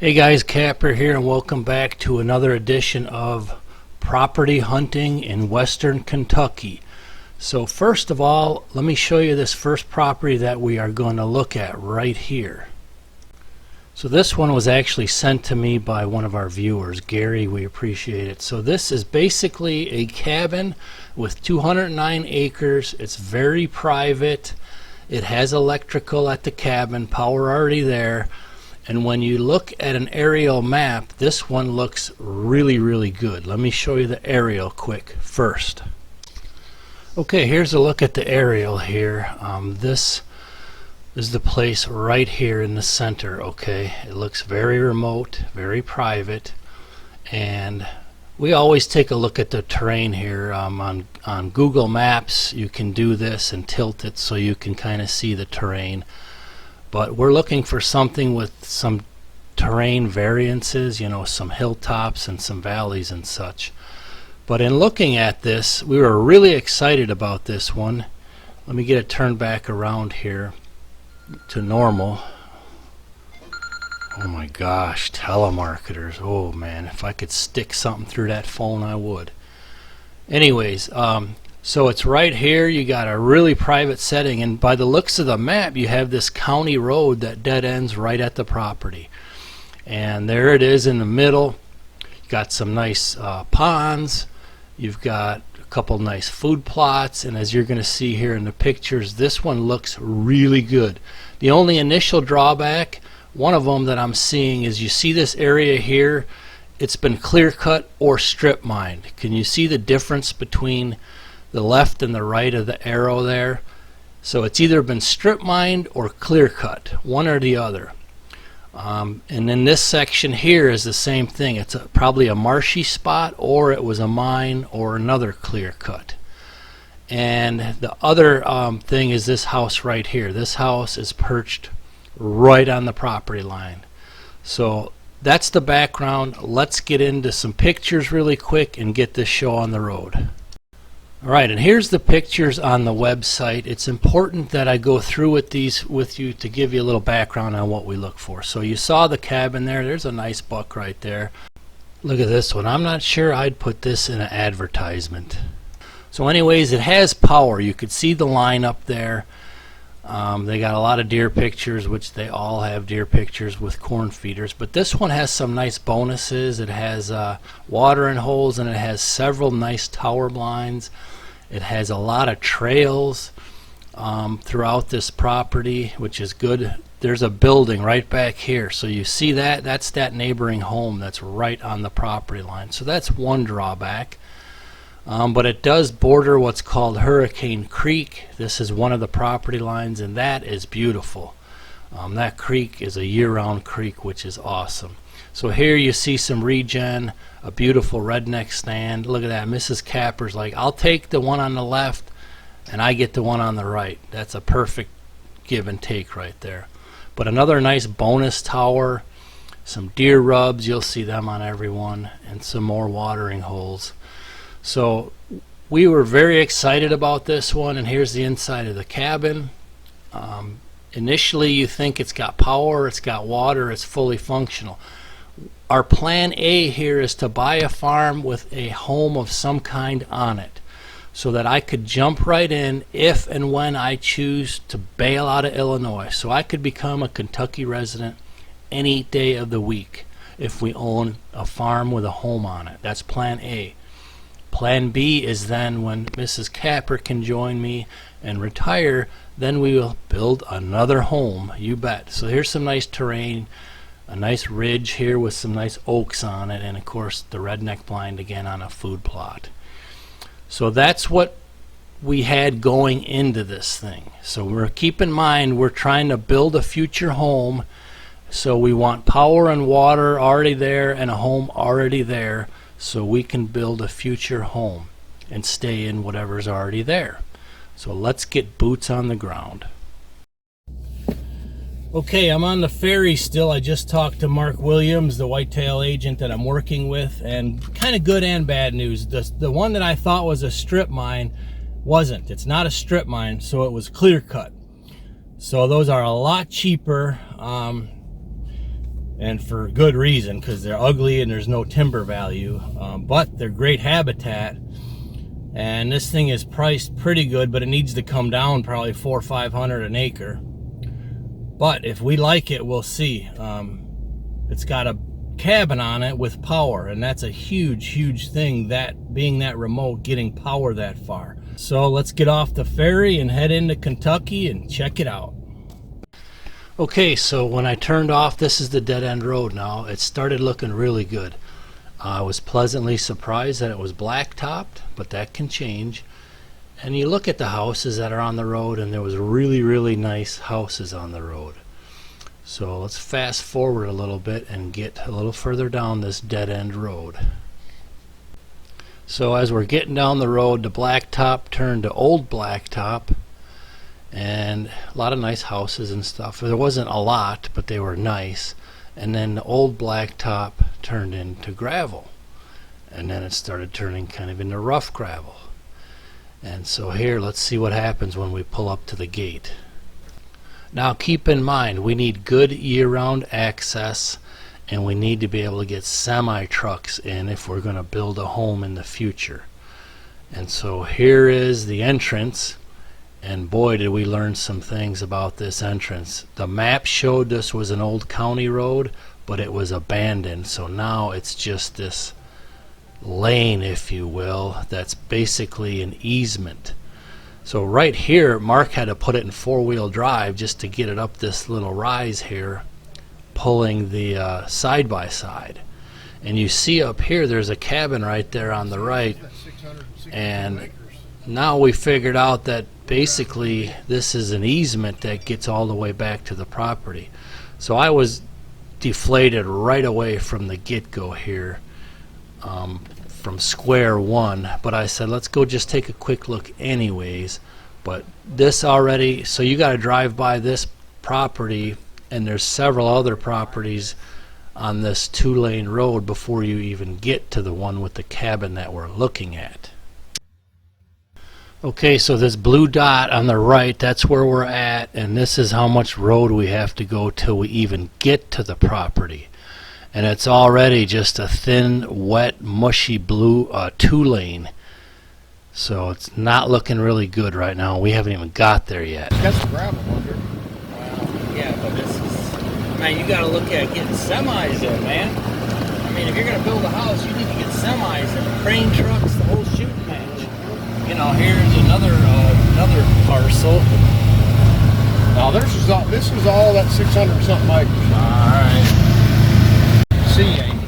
Hey guys, Kapper here, and welcome back to another edition of Property Hunting in Western Kentucky. So first of all, let me show you this first property that we are going to look at right here. So this one was actually sent to me by one of our viewers, Gary. We appreciate it. So this is basically a cabin with 209 acres. It's very private. It has electrical at the cabin, power already there. And when you look at an aerial map, this one looks really good. Let me show you the aerial quick first. Okay, here's a look at the aerial here. This is the place right here in the center. Okay, it looks very remote, very private, and we always take a look at the terrain here. On Google Maps, you can do this and tilt it so you can kind of see the terrain. But we're looking for something with some terrain variances, you know, some hilltops and some valleys and such. But in looking at this, we were really excited about this one. Let me get it turned back around here to normal. Oh my gosh, telemarketers. Oh man, if I could stick something through that phone, I would. Anyways, so it's right here. You got a really private setting, and by the looks of the map, you have this county road that dead ends right at the property. And there it is in the middle. You got some nice ponds. You've got a couple nice food plots, and as you're going to see here in the pictures, this one looks really good. The only initial drawback, one of them that I'm seeing, is you see this area here. It's been clear cut or strip mined. Can you see the difference between the left and the right of the arrow there? So it's either been strip mined or clear cut, one or the other. And then this section here is the same thing. It's probably a marshy spot, or it was a mine or another clear cut. And the other thing is this house right here. This house is perched right on the property line. So that's the background. Let's get into some pictures really quick and get this show on the road. Alright, and here's the pictures on the website. It's important that I go through with these with you to give you a little background on what we look for. So you saw the cabin there. There's a nice buck right there. Look at this one. I'm not sure I'd put this in an advertisement. So anyways, it has power. You could see the line up there. They got a lot of deer pictures, which they all have deer pictures with corn feeders, but this one has some nice bonuses. It has watering holes, and it has several nice tower blinds. It has a lot of trails throughout this property, which is good. There's a building right back here, so you see that? That's that neighboring home that's right on the property line. So that's one drawback. But it does border what's called Hurricane Creek. This is one of the property lines, and that is beautiful. That creek is a year-round creek, which is awesome. So here you see some regen, a beautiful redneck stand. Look at that. Mrs. Kapper's like, I'll take the one on the left, and I get the one on the right. That's a perfect give and take right there. But another nice bonus tower, some deer rubs, you'll see them on every one, and some more watering holes. So we were very excited about this one, and here's the inside of the cabin. Initially you think it's got power, it's got water, it's fully functional. Our plan A here is to buy a farm with a home of some kind on it, so that I could jump right in if and when I choose to bail out of Illinois. So I could become a Kentucky resident any day of the week if we own a farm with a home on it. That's plan A. Plan B is then when Mrs. Kapper can join me and retire, then we will build another home, you bet. So here's some nice terrain, a nice ridge here with some nice oaks on it, and of course the redneck blind again on a food plot. So that's what we had going into this thing. So we're keep in mind we're trying to build a future home, so we want power and water already there and a home already there, so we can build a future home and stay in whatever's already there. So let's get boots on the ground. Okay, I'm on the ferry still. I just talked to Mark Williams, the whitetail agent that I'm working with, and kind of good and bad news. The one that I thought was a strip mine wasn't. It's not a strip mine, so it was clear cut. So those are a lot cheaper. and for good reason, because they're ugly and there's no timber value, but they're great habitat. And this thing is priced pretty good, but it needs to come down probably $400 or $500 an acre. But if we like it, we'll see. It's got a cabin on it with power, and that's a huge thing, that being that remote, getting power that far. So let's get off the ferry and head into Kentucky and check it out. Okay, so when I turned off, this is the dead end road now. It started looking really good. I was pleasantly surprised that it was black-topped, but that can change. And you look at the houses that are on the road, and there was really nice houses on the road. So let's fast forward a little bit and get a little further down this dead-end road. So as we're getting down the road, the blacktop turned to old blacktop, and a lot of nice houses and stuff. There wasn't a lot, but they were nice. And then the old blacktop turned into gravel, and then it started turning kind of into rough gravel. And so here, let's see what happens when we pull up to the gate. Now keep in mind, we need good year-round access, and we need to be able to get semi-trucks in if we're going to build a home in the future. And so here is the entrance. And boy, did we learn some things about this entrance. The map showed this was an old county road, but it was abandoned. So now it's just this lane, if you will, that's basically an easement. So right here, Mark had to put it in four-wheel drive just to get it up this little rise here, pulling the side-by-side. And you see up here, there's a cabin right there on the right. And now we figured out that basically this is an easement that gets all the way back to the property. So I was deflated right away from the get-go here, from square one, but I said let's go just take a quick look anyways. But this already, so you got to drive by this property, and there's several other properties on this two-lane road before you even get to the one with the cabin that we're looking at. Okay, so this blue dot on the right, that's where we're at, and this is how much road we have to go till we even get to the property. And it's already just a thin, wet, mushy blue two-lane. So it's not looking really good right now. We haven't even got there yet. That's the gravel under. Well, yeah, but this is, man, you gotta look at getting semis in, man. I mean, if you're gonna build a house, you need to get semis and crane trucks, the whole shooting match. You know, here's another parcel. Now this is all that 600 something acres. All right. See, Amy,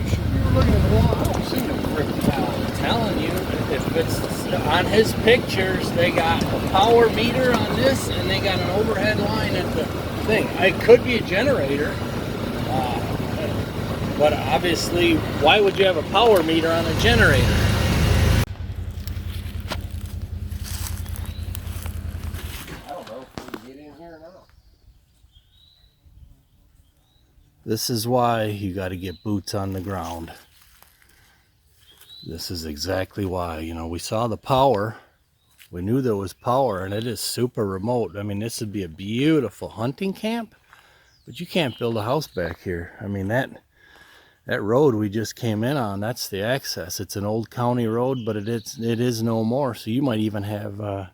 you should be looking at the wall. I don't see no friggin' power. I'm telling you, if it's on his pictures, they got a power meter on this, and they got an overhead line at the thing. It could be a generator, but obviously, why would you have a power meter on a generator? This is why you got to get boots on the ground. This is exactly why. You know, we saw the power. We knew there was power, and it is super remote. I mean, this would be a beautiful hunting camp, but you can't build a house back here. I mean, that road we just came in on, that's the access. It's an old county road, but it is no more. So you might even have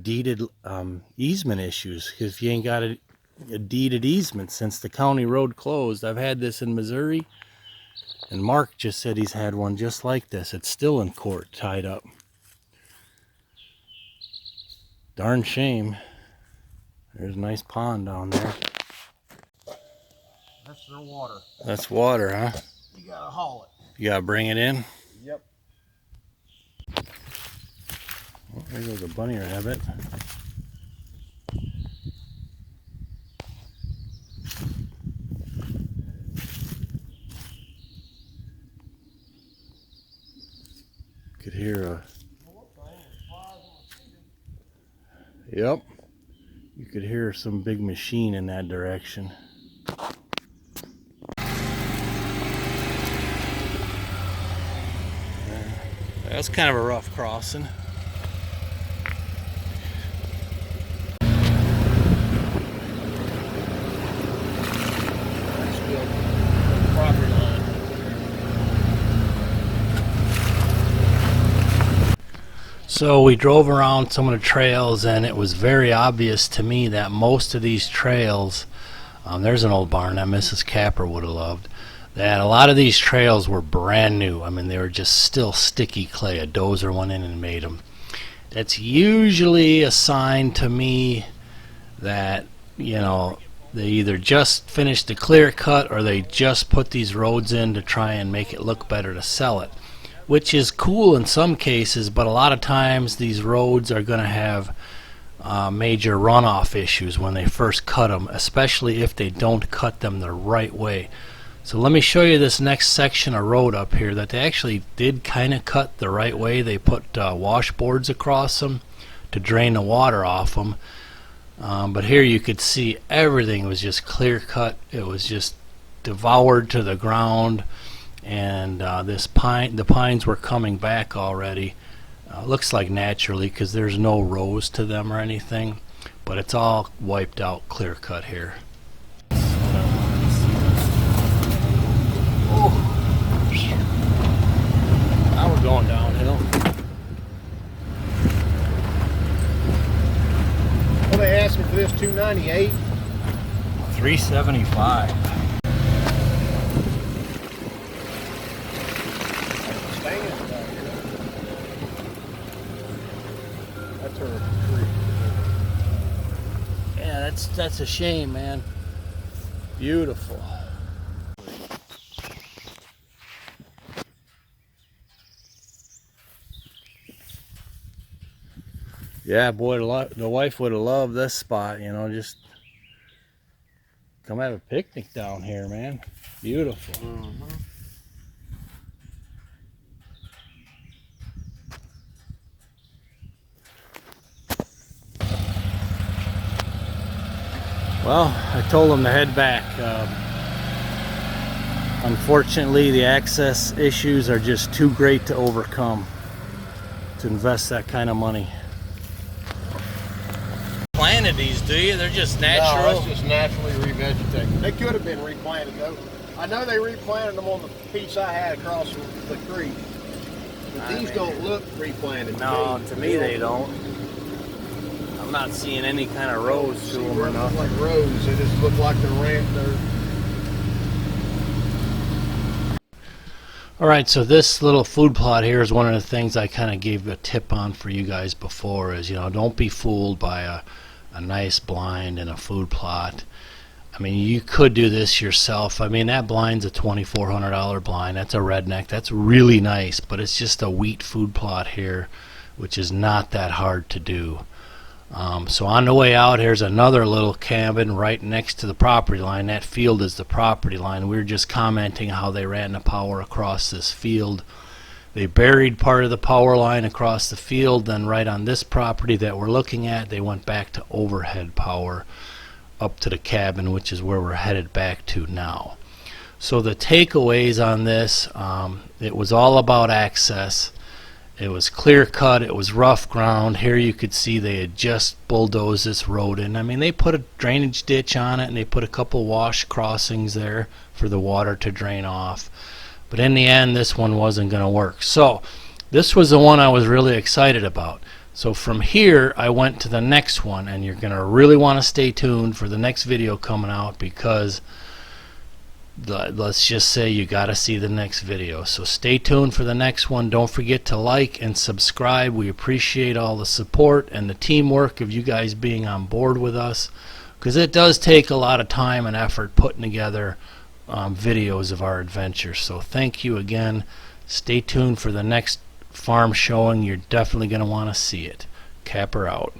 deeded easement issues, because if you ain't got a deeded easement since the county road closed. I've had this in Missouri, and Mark just said he's had one just like this. It's still in court, tied up. Darn shame. There's a nice pond down there. That's their water. That's water, huh? You gotta haul it. You gotta bring it in? Yep. Well, there goes a bunny rabbit. Could hear a... Yep. You could hear some big machine in that direction. That's kind of a rough crossing. So we drove around some of the trails, and it was very obvious to me that most of these trails, there's an old barn that Mrs. Kapper would have loved, that a lot of these trails were brand new. I mean, they were just still sticky clay. A dozer went in and made them. That's usually a sign to me that, you know, they either just finished the clear cut or they just put these roads in to try and make it look better to sell it, which is cool in some cases, but a lot of times these roads are going to have major runoff issues when they first cut them, especially if they don't cut them the right way. So let me show you this next section of road up here that they actually did kind of cut the right way. They put washboards across them to drain the water off them. But here you could see everything was just clear cut. It was just devoured to the ground, and the pines were coming back already. Looks like naturally because there's no rows to them or anything, but it's all wiped out, clear cut here. Now we're going downhill. What are they asking for this? $298. $375. That's her tree. Yeah, that's a shame, man. Beautiful. Yeah, boy, the wife would have loved this spot, you know, just come have a picnic down here, man. Beautiful. Well, I told them to head back. Unfortunately, the access issues are just too great to overcome to invest that kind of money. Planted these, do you? They're just natural? No, it's just naturally revegetated. They could have been replanted though. I know they replanted them on the piece I had across the creek. But these don't look replanted. No, to me they don't. I'm not seeing any kind of rows to them or nothing. Like rows, they just look like they're Alright, so this little food plot here is one of the things I kind of gave a tip on for you guys before is, you know, don't be fooled by a nice blind and a food plot. I mean, you could do this yourself. I mean, that blind's a $2,400 blind. That's a redneck. That's really nice, but it's just a wheat food plot here, which is not that hard to do. So on the way out, here's another little cabin right next to the property line. That field is the property line. We were just commenting how they ran the power across this field. They buried part of the power line across the field, then right on this property that we're looking at, they went back to overhead power up to the cabin, which is where we're headed back to now. So the takeaways on this, it was all about access. It was clear cut, it was rough ground. Here you could see they had just bulldozed this road in. I mean, they put a drainage ditch on it and they put a couple wash crossings there for the water to drain off. But in the end, this one wasn't going to work. So this was the one I was really excited about. So from here, I went to the next one, and you're going to really want to stay tuned for the next video coming out because let's just say you got to see the next video. So stay tuned for the next one. Don't forget to like and subscribe. We appreciate all the support and the teamwork of you guys being on board with us, because it does take a lot of time and effort putting together videos of our adventures. So thank you again. Stay tuned for the next farm showing. You're definitely going to want to see it. Kapper out.